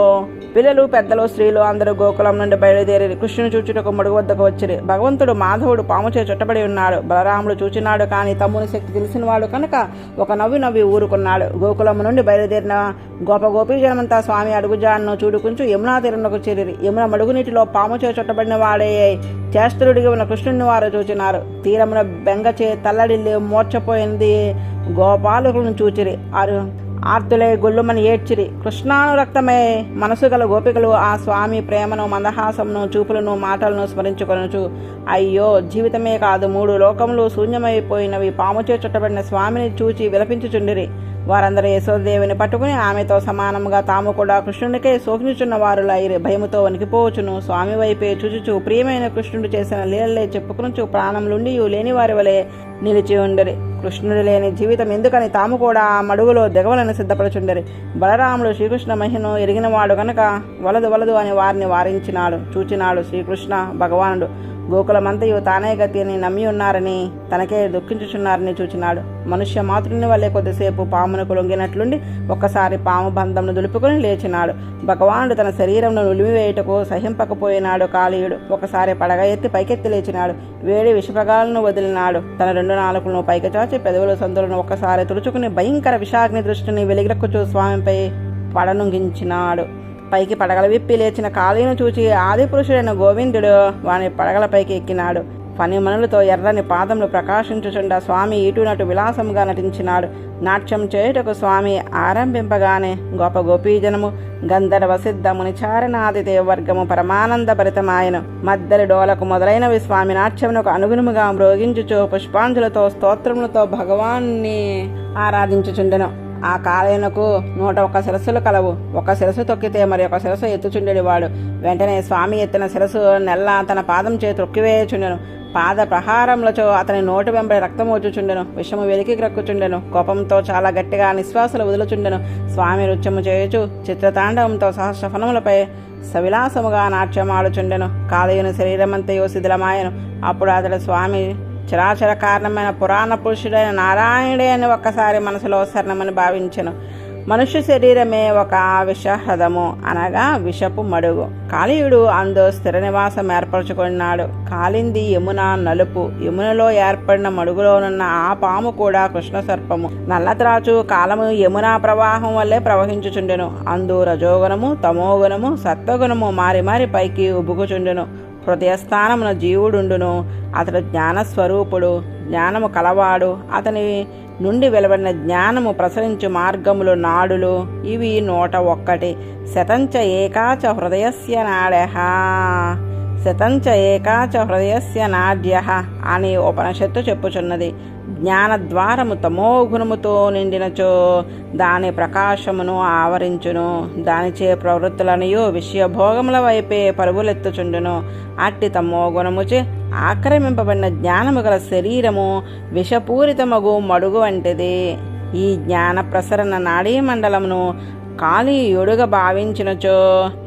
పిల్లలు పెద్దలు స్త్రీలు అందరూ గోకులం నుండి బయలుదేరి కృష్ణుని చూచుటకు మడుగు వద్దకు వచ్చిరి. భగవంతుడు మాధవుడు పాముచే చుట్టబడి ఉన్నాడు. బలరాముడు చూచినాడు, కానీ తమ్ముని శక్తి తెలిసినవాడు కనుక ఒక నవ్వి ఊరుకున్నాడు. గోకులము నుండి బయలుదేరిన గోపీజనమంతా స్వామి అడుగుజాడను చూడుకుంటూ యమునా తీరంలోకి చేరిరి. యమున మడుగునీటిలో పాముచే చుట్టబడిన వాడే చేస్తుడిగా ఉన్న కృష్ణుని వారు చూచినారు. తీరమున బెంగచే తల్లడిల్లి మూర్చపోయింది గోపాలకులను చూచిరి. ఆర్తులే గొల్లుమని ఏడ్చిరి. కృష్ణానురక్తమే మనసు గల గోపికలు ఆ స్వామి ప్రేమను, మందహాసమును, చూపులను, మాటలను స్మరించుకొనుచు అయ్యో జీవితమే కాదు 3 లోకములు శూన్యమైపోయినవి పాముచే చుట్టబడిన స్వామిని చూచి విలపించుచుండిరి. వారందరూ యశోదేవిని పట్టుకుని ఆమెతో సమానంగా తాము కూడా కృష్ణునికే శోకించుచున్న వారులైరి. భయముతో వణికిపోవచ్చును. స్వామి వైపే చూచుచు ప్రియమైన కృష్ణుడు చేసిన లీలలే చెప్పుకునుచు ప్రాణంలుండి లేని వారి వలె నిలిచి ఉండరి. కృష్ణుడు లేని జీవితం ఎందుకని తాము కూడా ఆ మడుగులో దిగవలను సిద్ధపడుచుండరి. బలరాముడు శ్రీకృష్ణ మహిను ఎరిగినవాడు గనక వలదు అని వారిని వారించినాడు. చూచినాడు శ్రీకృష్ణ భగవానుడు గోకులమంతయు తానే గతి అని నమ్మి ఉన్నారని, తనకే దుఃఖించుచున్నారని చూచినాడు. మనుష్య మాతృని వల్లే కొద్దిసేపు పామునకు లొంగినట్లుండి ఒక్కసారి పాము బంధంను దులుపుకొని లేచినాడు. భగవానుడు తన శరీరంను నులిమివేయుటకు సహింపకపోయినాడు. కాళీయుడు ఒకసారి పడగ ఎత్తి పైకెత్తి లేచినాడు. వేడి విషపగాలను వదిలినాడు. తన 2 నాలుకలను పైకి చాచి పెదవుల సందులను ఒక్కసారి తుడుచుకుని భయంకర విషాగ్ని దృష్టిని వెలిగిరక్కుచూ స్వామిపై పడనుంగించినాడు. పైకి పడగల విప్పి లేచిన కాళీని చూచి ఆది పురుషుడైన గోవిందుడు వాని పడగలపైకి ఎక్కినాడు. ఫణిమణులతో ఎర్రని పాదములు ప్రకాశించుచుండ స్వామి ఇటునటు విలాసముగా నటించినాడు. నాట్యం చేయుటకు స్వామి ఆరంభింపగానే గోపీజనము గంధర్వ సిద్ధ మునిచారణాదితే వర్గము పరమానంద భరితమాయను. మద్దరి డోలకు మొదలైనవి స్వామి నాట్యమునకు అనుగుణముగా మ్రోగించుచు పుష్పాంజులతో స్తోత్రములతో భగవాన్ని ఆరాధించుచుండెను. ఆ కాళీనకు 101 శిరస్సులు కలవు. ఒక శిరస్సు తొక్కితే మరి ఒక శిరస్సు ఎత్తుచుండెడివాడు. వెంటనే స్వామి ఎత్తిన శిరస్సు నెల్ల తన పాదం చే త్రొక్కివేయుచుండెను. పాద ప్రహారములచో అతని నోటి వెంబడి రక్తం వచ్చుచుండెను. విషము వెలికి గ్రక్కుచుండెను. కోపంతో చాలా గట్టిగా నిశ్వాసలు వదులుచుండెను. స్వామి నృత్యము చేయుచు చిత్రతాండవంతో సహస్రఫలములపై సవిలాసముగా నాట్యమాడుచుండెను. కాళీయుని శరీరమంతయో శిథిలమాయను. అప్పుడు అతడు స్వామి చరాచర కారణమైన పురాణ పురుషుడైన నారాయణుడే అని ఒక్కసారి మనసులో శరణమని భావించెను. మనుష్య శరీరమే ఒక విషహృదము అనగా విషపు మడుగు. కాళీయుడు అందు స్థిర నివాసం ఏర్పరచుకున్నాడు. కాలింది యమున నలుపు. యమునలో ఏర్పడిన మడుగులోనున్న ఆ పాము కూడా కృష్ణ సర్పము. నల్లత్రాచు కాలము యమునా ప్రవాహం వల్లే ప్రవహించుచుండెను. అందు రజోగుణము, తమోగుణము, సత్వగుణము మారి పైకి ఉబుకుచుండెను. హృదయస్థానమున జీవుడుండును. అతడు జ్ఞానస్వరూపుడు, జ్ఞానము కలవాడు. అతని నుండి వెలువడిన జ్ఞానము ప్రసరించు మార్గములు నాడులు. ఇవి 101. శతంచ ఏకాచ హృదయస్య నాడ్యః, శతంచ ఏకాచ హృదయస్య నాడ్యః అని ఉపనిషత్తు చెప్పుచున్నది. జ్ఞానద్వారము తమోగుణముతో నిండినచో దాని ప్రకాశమును ఆవరించును. దానిచే ప్రవృత్తులనియో విషయభోగముల వైపే పరుగులెత్తుచుండును. అట్టి తమోగుణముచే ఆక్రమింపబడిన జ్ఞానము గల శరీరము విషపూరితమగు మడుగు వంటిది. ఈ జ్ఞాన ప్రసరణ నాడీ మండలమును కాళీయుడుగా భావించినచో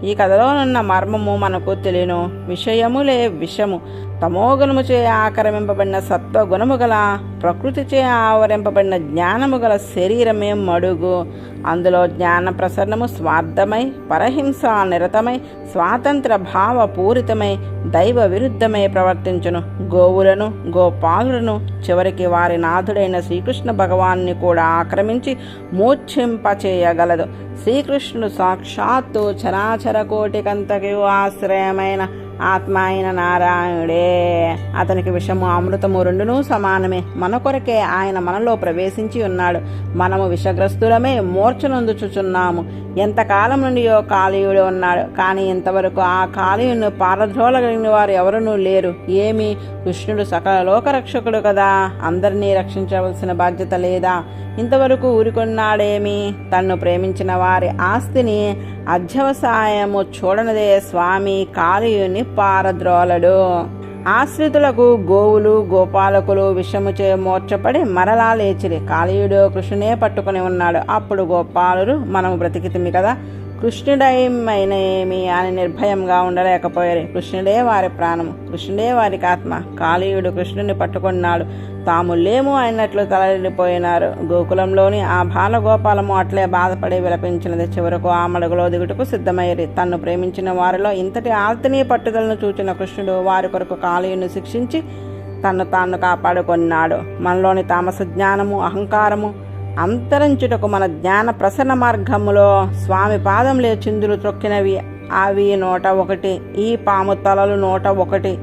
ఈ కథలోనున్న మర్మము మనకు తెలియను. విషయములే విషము. తమోగుణముచే ఆక్రమింపబడిన సత్వగుణము గల ప్రకృతిచే ఆవరింపబడిన జ్ఞానము గల శరీరమే మడుగు. అందులో జ్ఞాన ప్రసరణము స్వార్థమై, పరహింస నిరతమై, స్వాతంత్ర భావ పూరితమై, దైవ విరుద్ధమై ప్రవర్తించును. గోవులను, గోపాలులను, చివరికి వారి నాథుడైన శ్రీకృష్ణ భగవాన్ని కూడా ఆక్రమించి మూర్ఛింపచేయగలదు. శ్రీకృష్ణుడు సాక్షాత్తు చరాచర కోటికంతకి ఆశ్రయమైన ఆత్మ అయిన నారాయణుడే. అతనికి విషము అమృతము రెండునూ సమానమే. మన కొరకే ఆయన మనలో ప్రవేశించి ఉన్నాడు. మనము విషగ్రస్తులమే మూర్ఛనొందుచుచున్నాము. ఎంతకాలం నుండియో కాళీయుడు ఉన్నాడు. కానీ ఇంతవరకు ఆ కాళీయును పారద్రోలగలిగిన వారు ఎవరునూ లేరు. ఏమి, కృష్ణుడు సకల లోకరక్షకుడు కదా, అందరినీ రక్షించవలసిన బాధ్యత లేదా? ఇంతవరకు ఊరుకున్నాడేమి? తన్ను ప్రేమించిన వారి ఆస్తిని అధ్యవసాయము చూడనిదే స్వామి కాళీయుని పారద్రోలడు. ఆశ్రితులకు గోవులు, గోపాలకులు విషముచే మూర్ఛపడి మరలా లేచిరి. కాళీయుడు కృష్ణునే పట్టుకుని ఉన్నాడు. అప్పుడు గోపాలురు, మనము బ్రతికితిమి కదా, కృష్ణుడైన ఏమి అని నిర్భయంగా ఉండలేకపోయారు. కృష్ణుడే వారి ప్రాణము, కృష్ణుడే వారికి ఆత్మ. కాళీయుడు కృష్ణుని పట్టుకున్నాడు. తాము లేము అయినట్లు తలడిపోయినారు. గోకులంలోని ఆ బాలగోపాలము అట్లే బాధపడి విలపించినది. చివరకు ఆ మడుగులో దిగుటకు సిద్ధమయ్యి తన్ను ప్రేమించిన వారిలో ఇంతటి ఆర్తిని పట్టుదలను చూచిన కృష్ణుడు వారి కొరకు కాళీయుని శిక్షించి తన్ను తాను కాపాడుకొన్నాడు. మనలోని తామస జ్ఞానము, అహంకారము అంతరించుటకు మన జ్ఞాన ప్రసరణ మార్గములో స్వామి పాదంలే చిందులు త్రొక్కినవి. అవి 101. ఈ పాము తలలు 101.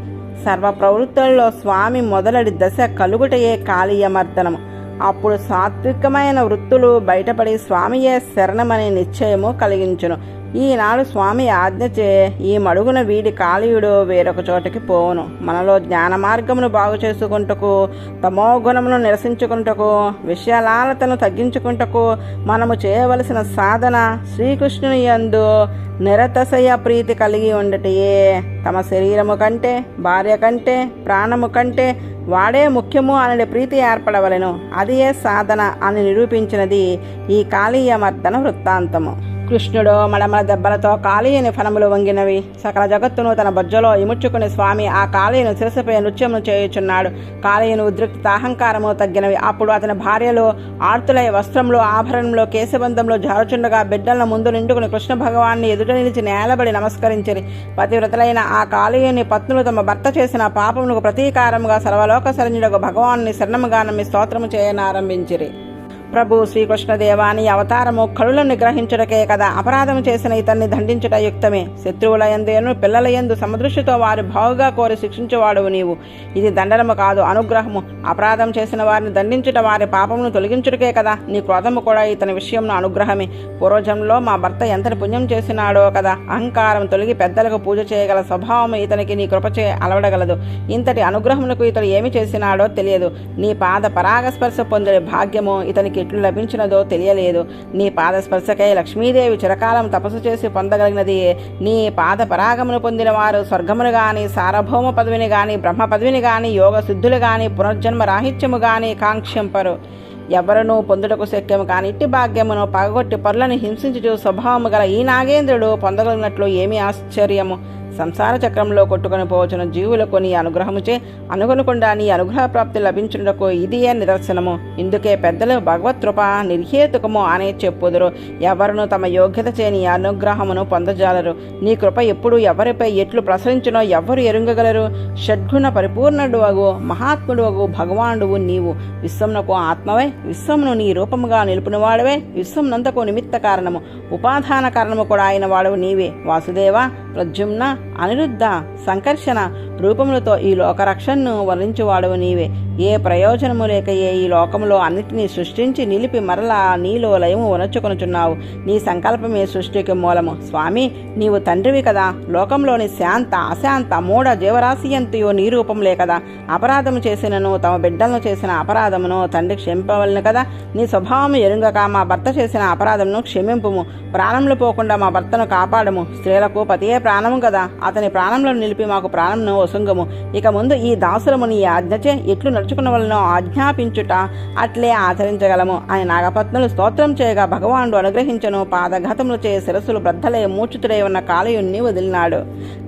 సర్వ ప్రవృత్తుల్లో స్వామి మొదలడి దశ కలుగుటయే కాళీయమర్దనము. అప్పుడు సాత్వికమైన వృత్తులు బయటపడి స్వామియే శరణమనే నిశ్చయము కలిగించును. ఈనాడు స్వామి ఆజ్ఞచే ఈ మడుగున వీడి కాళీయుడు వేరొక చోటకి పోవును. మనలో జ్ఞాన మార్గమును బాగు చేసుకుంటకు, తమోగుణమును నిరసించుకుంటకు, విషయాలతను తగ్గించుకుంటకు మనము చేయవలసిన సాధన శ్రీకృష్ణుని యందు నిరతశయ ప్రీతి కలిగి ఉండటయే. తమ శరీరము కంటే, భార్య కంటే, ప్రాణము కంటే వాడే ముఖ్యము అనే ప్రీతి ఏర్పడవలెను. అది ఏ సాధన అని నిరూపించినది ఈ కాళీయమర్దన వృత్తాంతము. కృష్ణుడు మడమల దెబ్బలతో కాళీయుని ఫనములు వంగినవి. సకల జగత్తును తన బొజ్జలో ఇముడ్చుకుని స్వామి ఆ కాళీయుని శిరసపై నృత్యమును చేయుచున్నాడు. కాళీయుని ఉద్రిక్త అహంకారము తగ్గినవి. అప్పుడు అతని భార్యలు ఆర్తులై వస్త్రంలో, ఆభరణంలో, కేశబంధంలో జారుచుండగా బిడ్డలను ముందు నిండుకుని కృష్ణ భగవాన్ని ఎదుట నిలిచి నేలబడి నమస్కరించిరి. పతివ్రతలైన ఆ కాళీయుని పత్నులు తమ భర్త చేసిన పాపములకు ప్రతీకారముగా సర్వలోక శరణ్యుడకు భగవాన్ని శరణముగా నమ్మి స్తోత్రము చేయనారంభించిరి. ప్రభు శ్రీకృష్ణదేవాని అవతారము కళులను నిగ్రహించుటకే కదా. అపరాధము చేసిన ఇతన్ని దండించుట యుక్తమే. శత్రువుల యందేను పిల్లల యందు సమదృష్టితో వారి బావుగా కోరి శిక్షించేవాడువు నీవు. ఇది దండనము కాదు, అనుగ్రహము. అపరాధం చేసిన వారిని దండించుట వారి పాపమును తొలగించుటకే కదా. నీ క్రోధము కూడా ఇతని విషయంలో అనుగ్రహమే. పూర్వజంలో మా భర్త ఎంతటి పుణ్యం చేసినాడో కదా. అహంకారం తొలగి పెద్దలకు పూజ చేయగల స్వభావము ఇతనికి నీ కృపచే అలవడగలదు. ఇంతటి అనుగ్రహమునకు ఇతడు ఏమి చేసినాడో తెలియదు. నీ పాద పరాగస్పర్శ పొందే భాగ్యము ఇతనికి ఎట్లు లభించినదో తెలియలేదు. నీ పాదస్పర్శకై లక్ష్మీదేవి చిరకాలం తపస్సు చేసి పొందగలిగినది. నీ పాద పరాగమును పొందిన వారు స్వర్గమును గాని, సార్వభౌమ పదవిని గాని, బ్రహ్మ పదవిని గాని, యోగ సిద్ధులు గాని, పునర్జన్మ రాహిత్యము గాని కాంక్షింపరు. ఎవరనూ పొందుటకు శక్యము కాని ఇట్టి భాగ్యమును పగగొట్టి పరులను హింసించుచు స్వభావము గల ఈ నాగేంద్రుడు పొందగలిగినట్లు ఏమి ఆశ్చర్యము. సంసార చక్రంలో కొట్టుకొని పోవచ్చున జీవులకు నీ అనుగ్రహముచే అనుకొనకుండా నీ అనుగ్రహ ప్రాప్తి లభించుటకు ఇదియే నిదర్శనము. ఇందుకే పెద్దలు భగవత్కృప నిర్హేతుకము అనే చెప్పుదురు. ఎవరును తమ యోగ్యత చే నీ అనుగ్రహమును పొందజాలరు. నీ కృప ఎప్పుడు ఎవరిపై ఎట్లు ప్రసరించునో ఎవ్వరు ఎరుంగగలరు. షడ్గుణ పరిపూర్ణుడు అగు మహాత్ముడు అగు భగవానుడువు నీవు. విశ్వమునకు ఆత్మవై, విశ్వమును నీ రూపముగా నిలుపునివాడవే, విశ్వమునంతకు నిమిత్త కారణము, ఉపాధాన కారణము కూడా అయిన వాడవు నీవే. వాసుదేవ, ప్రద్యుమ్న, అనిరుద్ధ, సంకర్షణ రూపములతో ఈ లోకరక్షణను వర్ణించువాడవు నీవే. ఏ ప్రయోజనము లేక ఈ లోకములో అన్నిటినీ సృష్టించి నిలిపి మరలా నీలో లయము వనర్చుకొనుచున్నావు. నీ సంకల్పమే సృష్టికి మూలము. స్వామి, నీవు తండ్రివి కదా. లోకంలోని శాంత, అశాంత, మూఢ జీవరాశియంతయో నీ రూపంలే కదా. అపరాధము చేసినను తమ బిడ్డలను చేసిన అపరాధమును తండ్రి క్షమింపవలను కదా. నీ స్వభావము ఎరుంగక మా భర్త చేసిన అపరాధమును క్షమింపుము. ప్రాణములు పోకుండా మా భర్తను కాపాడము. స్త్రీలకు పతియే ప్రాణము కదా. అతని ప్రాణంలో నిలిపి మాకు ప్రాణమును ఒసుంగము. ఇక ముందు ఈ దాసులము నీ ఆజ్ఞచే ఎట్లు నడుచుకున్న వలన ఆజ్ఞాపించుట అట్లే ఆచరించగలము అని నాగపత్నులు స్తోత్రం చేయగా భగవానుడు అనుగ్రహించను. పాదఘాతములు చే శిరస్సులు బ్రద్దలే మూర్ఛితుడై ఉన్న కాళీయుణ్ణి వదిలినాడు.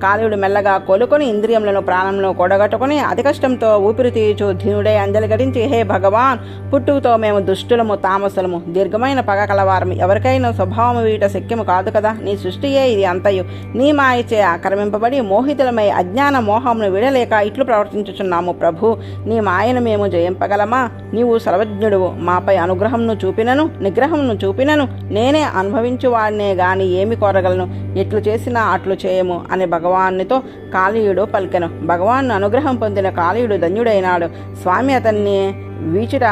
కాళీయుడు మెల్లగా కోలుకొని ఇంద్రియములను ప్రాణములను కూడగట్టుకుని అతి కష్టంతో ఊపిరి తీయచు ధీనుడై అంజలి ఘటించి, హే భగవాన్, పుట్టుకతో మేము దుష్టులము, తామసులము, దీర్ఘమైన పగ కలవారము. ఎవరికైనా స్వభావము వీట శక్యము కాదు కదా. నీ సృష్టియే ఇది అంతయు. నీ మాయచే ఆక్రమింపబడి మోహితులమై అజ్ఞాన మోహమును విడలేక ఇట్లు ప్రవర్తించుచున్నాము. ప్రభు, నీ మాయను మేము జయింపగలమా? నీవు సర్వజ్ఞుడువు. మాపై అనుగ్రహంను చూపినను నిగ్రహంను చూపినను నేనే అనుభవించువాడినే గాని ఏమి కోరగలను? ఎట్లు చేసినా అట్లు చేయము అని భగవానునితో కాళీయుడు పలికెను. భగవాను అనుగ్రహం పొందిన కాళీయుడు ధన్యుడైనాడు. స్వామి అతన్ని వీచిట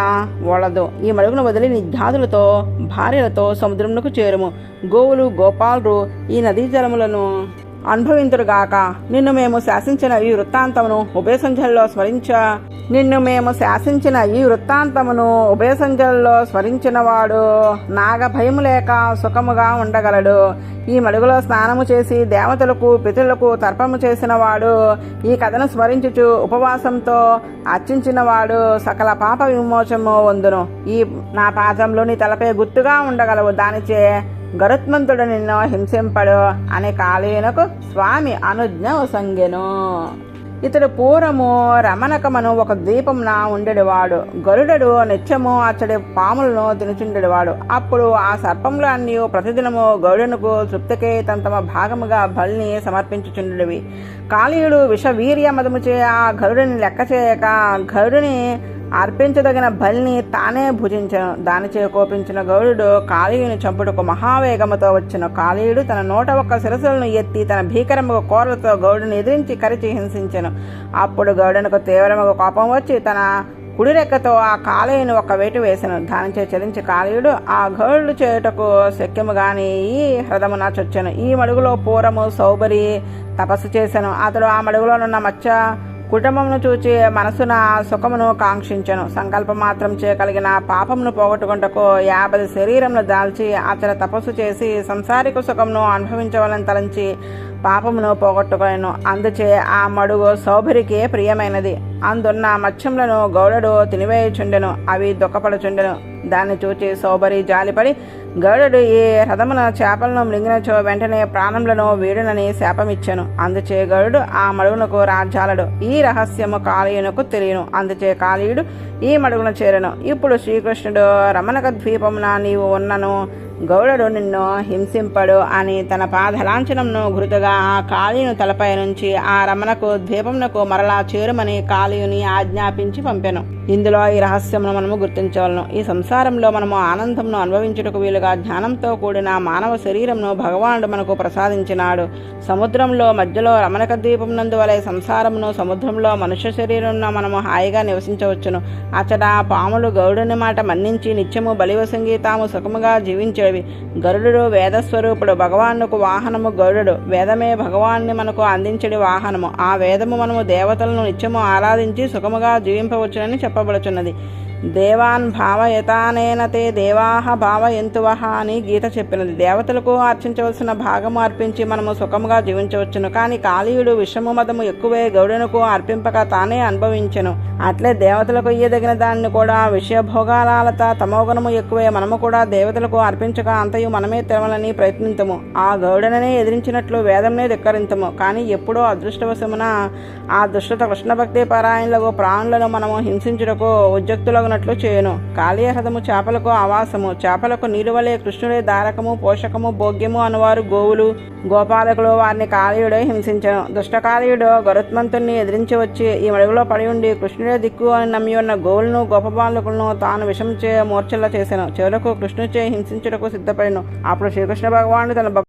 వలదు. ఈ మడుగును వదిలి నీ ఘాతులతో భార్యలతో సముద్రమునకు చేరుము. గోవులు గోపాలురు ఈ నదీ జలములను అనుభవింతురుగాక. నిన్ను మేము శాసించిన ఈ వృత్తాంతమును ఉభయ సంధ్యల్లో స్మరించిన వాడు నాగ భయము లేక సుఖముగా ఉండగలడు. ఈ మడుగులో స్నానము చేసి దేవతలకు పితరులకు తర్పము చేసిన వాడు, ఈ కథను స్మరించుచు ఉపవాసంతో అర్చించిన వాడు సకల పాప విమోచము వందును. ఈ నా పాదంలో నీ తలపై గుర్తుగా ఉండగలవు. దానిచే గరుత్మంతుడు నిన్ను హింసింపడు అని కాళీయునకు స్వామి అనుజ్ఞ ఒసంగెను. ఇతడు పూర్వము రమణకమను ఒక ద్వీపమున ఉండేవాడు. గరుడడు నిత్యము అతడి పాములను తినుచుండేవాడు. అప్పుడు ఆ సర్పములు అన్నీ ప్రతిదినము గరుడునకు తృప్తికై తమ భాగముగా బలిని సమర్పించుచుండేవి. కాళీయుడు విషవీర్య మదముచే ఆ గరుడిని లెక్క చేయక గరుడిని అర్పించదగిన బలిని తానే భుజించను. దానిచే కోపించిన గరుడు కాళీయుని చంపుటకు మహావేగముతో వచ్చిన కాళీయుడు తన 101 శిరస్సులను ఎత్తి తన భీకరముగా కోరలతో గరుడుని ఎదిరించి కరిచి హింసించెను. అప్పుడు గరుడునకు తీవ్రముగా కోపం వచ్చి తన కుడిరెక్కతో ఆ కాళీయుని ఒక వేటు వేసెను. దానిచే చలించి కాళీయుడు ఆ గరుడు చేయుటకు శక్యము గాని ఈ హ్రదమున చొచ్చెను. ఈ మడుగులో పూర్వము సౌబరి తపస్సు చేసెను. అతడు ఆ మడుగులోనున్న మత్స్య కుటుంబమును చూచి మనసున సుఖమును కాంక్షించెను. సంకల్ప మాత్రం చేయగలిగిన పాపమును పోగొట్టుకుంటకు 50 శరీరమును దాల్చి అతడు తపస్సు చేసి సంసారిక సుఖమును అనుభవించవాలని తలంచి పాపమును పోగొట్టుకొనెను. అందుచే ఆ మడుగు సౌభరికి ప్రియమైనది. అందున్న మత్స్యములను గౌడడు తినివేయుచుండెను. అవి దుఃఖపడుచుండెను. దాన్ని చూచి సౌబరి జాలిపడి గరుడు ఈ రథమున చేపలను మృంగినచో వెంటనే ప్రాణములను వీడునని శాపమిచ్చెను. అందుచే గరుడు ఆ మడుగునకు రాజ్యాలడు. ఈ రహస్యము కాళీయునకు తెలియను. అందుచే కాళీయుడు ఈ మడుగున చేరెను. ఇప్పుడు శ్రీకృష్ణుడు రమణక ద్వీపమున నీవు ఉన్నను గౌడడు నిన్ను హింసింపడు అని తన పాదలాంఛనమును గురుతుగా ఆ కాళీయుని తలపై నుంచి ఆ రమణకు ద్వీపమునకు మరలా చేరుమని కాళీయుని ఆజ్ఞాపించి పంపెను. ఇందులో ఈ రహస్యమును మనము గుర్తించవలను. ఈ సంసారంలో మనము ఆనందమును అనుభవించుటకు వీలుగా జ్ఞానంతో కూడిన మానవ శరీరమును భగవానుడు మనకు ప్రసాదించినాడు. సముద్రంలో మధ్యలో రమణక ద్వీపం నందు వలె సంసారమును, సముద్రంలో మనుష్య శరీరంలో మనము హాయిగా నివసించవచ్చును. అచట పాములు గౌడుని మాట మన్నించి నిత్యము బలివసంగి తాము సుఖముగా జీవించేవి. గరుడు వేదస్వరూపుడు. భగవానుకు వాహనము గరుడు. వేదమే భగవాన్ని మనకు అందించడి వాహనము. ఆ వేదము మనము దేవతలను నిత్యము ఆరాధించి సుఖముగా జీవింపవచ్చునని చెప్పబడుచున్నది. దేవాన్ భావయతానేన తే దేవాహ భావయంతువహ అని గీత చెప్పినది. దేవతలకు అర్చించవలసిన భాగము అర్పించి మనము సుఖముగా జీవించవచ్చును. కానీ కాళీయుడు విషము మదము ఎక్కువే గౌడునకు అర్పింపక తానే అనుభవించెను. అట్లే దేవతలకు ఇయ్యదగిన దాన్ని కూడా విషయభోగాలత తమోగుణము ఎక్కువే మనము కూడా దేవతలకు అర్పించక అంతయు మనమే తెరవలని ప్రయత్నించము. ఆ గౌడననే ఎదిరించినట్లు వేదంనే ధిక్కరించము. కానీ ఎప్పుడో అదృష్టవశమున ఆ దుష్టత కృష్ణభక్తి పరాయణులకు ప్రాణులను మనము హింసించుటకు ఉద్యుక్తులకు చేయను. కాళీయహృదము చేపలకు ఆవాసము. చేపలకు నీరు వలె కృష్ణుడే దారకము, పోషకము, భోగ్యము అనువారు గోవులు, గోపాలకులు. వారిని కాళీయుడే హింసించను. దుష్టకాళీయుడు గరుత్మంతుణ్ణి ఎదిరించి వచ్చి ఈ మడుగులో పడి ఉండి కృష్ణుడే దిక్కు అని నమ్మి ఉన్న గోవులను, గోపబాలకులను తాను విషం చే మూర్ఛల్లా చేశాను. చివరకు కృష్ణుచే హింసించుటకు సిద్ధపడిను. అప్పుడు శ్రీకృష్ణ భగవానుడు తన